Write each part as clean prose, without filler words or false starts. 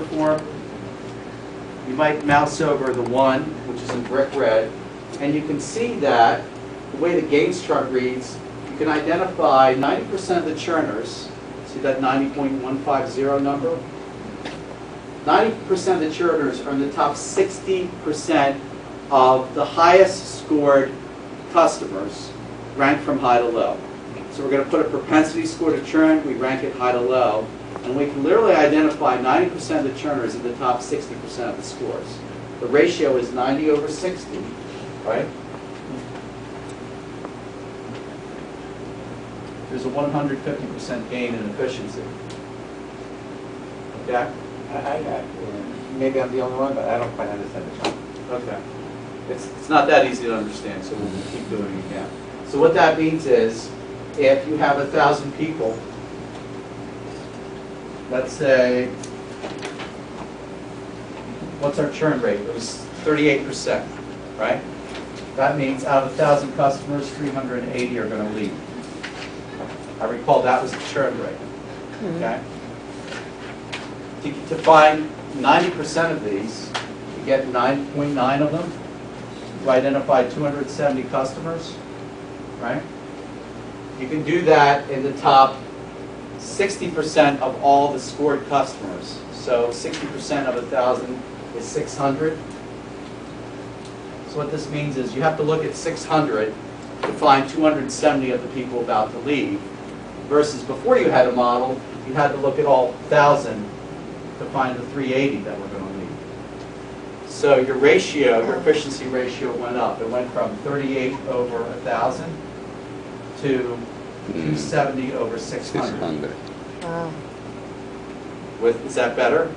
perform, you might mouse over the 1, which is in brick red, and you can see that the way the gains chart reads, you can identify 90% of the churners. See that 90.150 number? 90% of the churners are in the top 60% of the highest scored customers, ranked from high to low. So we're going to put a propensity score to churn, we rank it high to low, and we can literally identify 90% of the churners in the top 60% of the scores. The ratio is 90 over 60, right? There's a 150% gain in efficiency. Okay? Maybe I'm the only one, but I don't quite understand the chart. Okay. It's not that easy to understand, so we'll keep doing it again. So what that means is, if you have 1,000 people, let's say, what's our churn rate? It was 38%, right? That means out of 1,000 customers, 380 are going to leave. I recall that was the churn rate, okay? To find 90% of these, you get 9.9 of them. You identify 270 customers, right? You can do that in the top 60% of all the scored customers. So 60% of 1,000 is 600. So what this means is you have to look at 600 to find 270 of the people about to leave, versus before you had a model, you had to look at all 1,000 to find the 380 that were going to leave. So your ratio, your efficiency ratio went up. It went from 38 over 1,000 to 270 over 600. Wow. Is that better?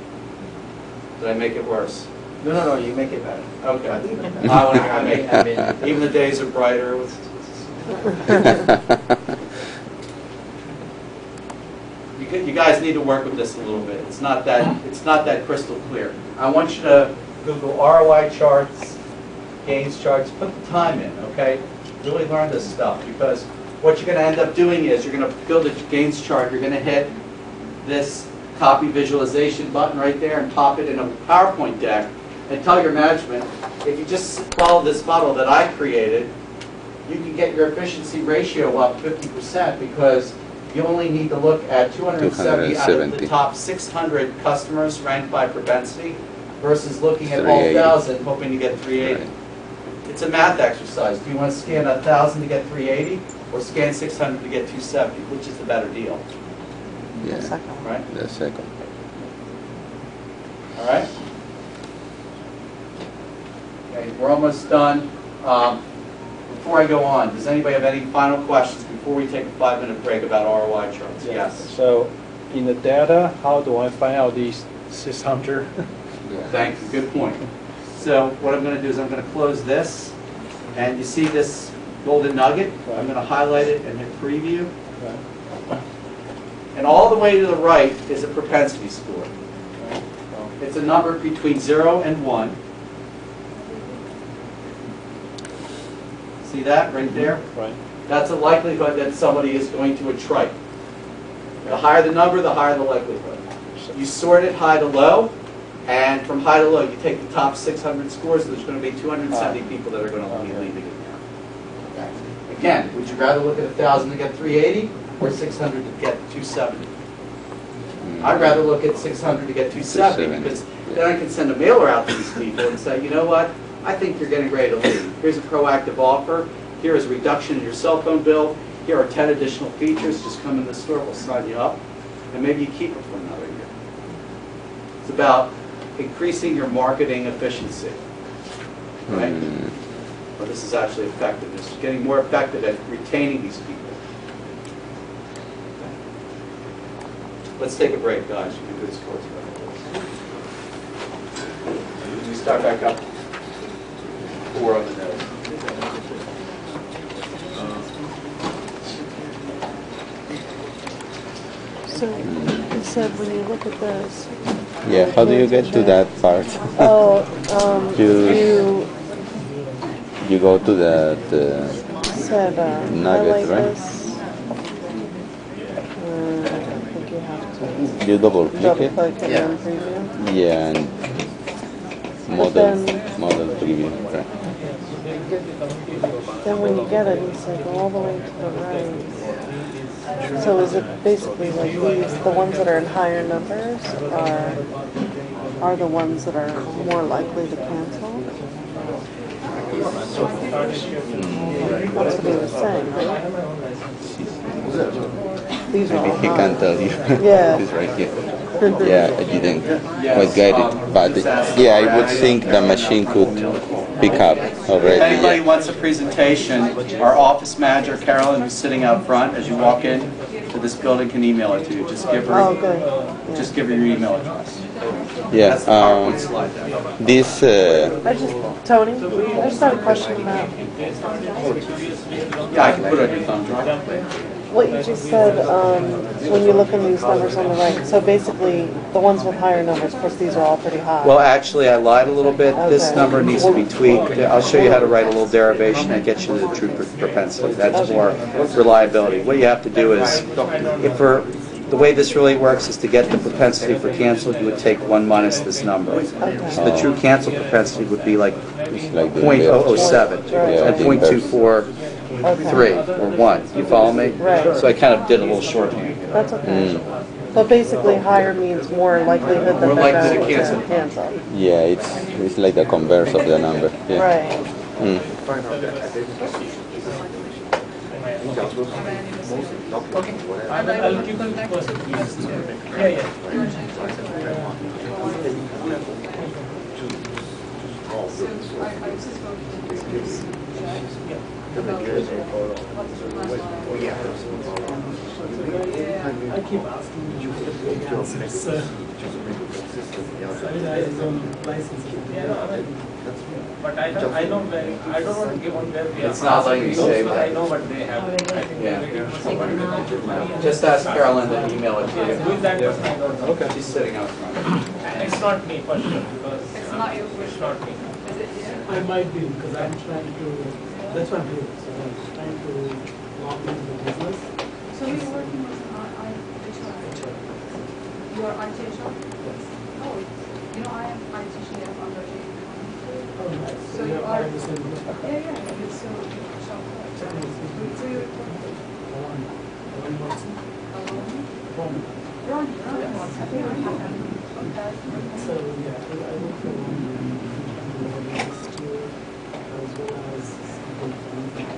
Did I make it worse? No, you make it better. Okay. I mean, even the days are brighter. You guys need to work with this a little bit. It's not that crystal clear. I want you to Google ROI charts, gains charts. Put the time in, okay? Really learn this stuff, because what you're going to end up doing is you're going to build a gains chart. You're going to hit this copy visualization button right there and pop it in a PowerPoint deck and tell your management, if you just follow this model that I created, you can get your efficiency ratio up 50%, because you only need to look at 270 out of the top 600 customers ranked by propensity versus looking at all 1,000 hoping to get 380. Right. It's a math exercise. Do you want to scan 1,000 to get 380 or scan 600 to get 270? Which is the better deal? Yeah. The second. Right? The second. All right? Okay, we're almost done. Before I go on, does anybody have any final questions before we take a 5-minute break about ROI charts? Yeah. Yes. So, in the data, how do I find out these 600? Thank you. Good point. So what I'm going to do is I'm going to close this, and you see this golden nugget? Right. I'm going to highlight it and hit preview. Right. And all the way to the right is a propensity score. Right. Well, It's a number between 0 and 1. See that right there? right. That's a likelihood that somebody is going to attrite. The higher the number, the higher the likelihood. You sort it high to low, and from high to low, you take the top 600 scores, there's going to be 270 people that are going to be leaving in there. Okay. Again, would you rather look at 1,000 to get 380 or 600 to get 270? I'd rather look at 600 to get 270, because then I can send a mailer out to these people and say, you know what, I think you're getting ready to leave. Here's a proactive offer. Here is a reduction in your cell phone bill. Here are 10 additional features. Just come in the store, we'll sign you up. And maybe you keep it for another year. It's about increasing your marketing efficiency. Right? Well, this is actually effectiveness. Getting more effective at retaining these people. Let's take a break, guys. You can do this course. We start back up. 4 on the nose. So you said when you look at those. Yeah, how do you get to that part? Oh, you go to the said nugget, highlight right? this. I think you have to You double click it. double click and then preview. Yeah, and model preview. Okay. Then when you get it, it's like all the way to the right. So is it basically like these, the ones that are in higher numbers are the ones that are more likely to cancel? That's what he was saying, right? These are Maybe all he high. can't tell you. Yeah. It's right here. Yeah, I didn't quite get it, but yeah, I would think the machine could pick up already. If anybody Yeah. wants a presentation, our office manager, Carolyn, who's sitting out front as you walk in to this building, can email it to you. Just give Oh, her, good. just give her your email address. Yeah. That's the PowerPoint slide deck. This. Tony, I just had a question about Yeah, I can put it on your thumb drive. what you just said, when you look at these numbers on the right. So basically, the ones with higher numbers, of course, these are all pretty high. Well, actually, I lied a little bit. This Okay. number needs to be tweaked. I'll show you how to write a little derivation that gets you to the true propensity. That's more reliability. What you have to do is, the way this really works is to get the propensity for cancel, you would take 1 minus this number. So the true cancel propensity would be like It's like the 0.007 Yeah, and the inverse. 0.243 or 1. You follow me? Right. So I kind of did a little shorthand. That's okay. But basically, higher means more likelihood that More they're likely to going cancel. to cancel. Yeah, it's like the converse of the number. Yeah. Right. Mm. I keep asking you for the but I don't want to give on where we are. It's not letting you save that. I know what they have. Yeah. Just ask Carolyn to email it to you. Who is that person? I don't know. Okay. She's sitting out front. It's not me for sure because It's not your it's not me. Is it here? I might be because I'm trying to, that's what I'm doing. So I'm trying to log into the business. So you're working with HR? You are IT HR? Oh, you know, I am IT chef under a Oh, nice. So we you are are- part of the same group. Yeah, it's so shop. So you're One person. alone? One. Ron, okay. So yeah, I look for one next year as well as something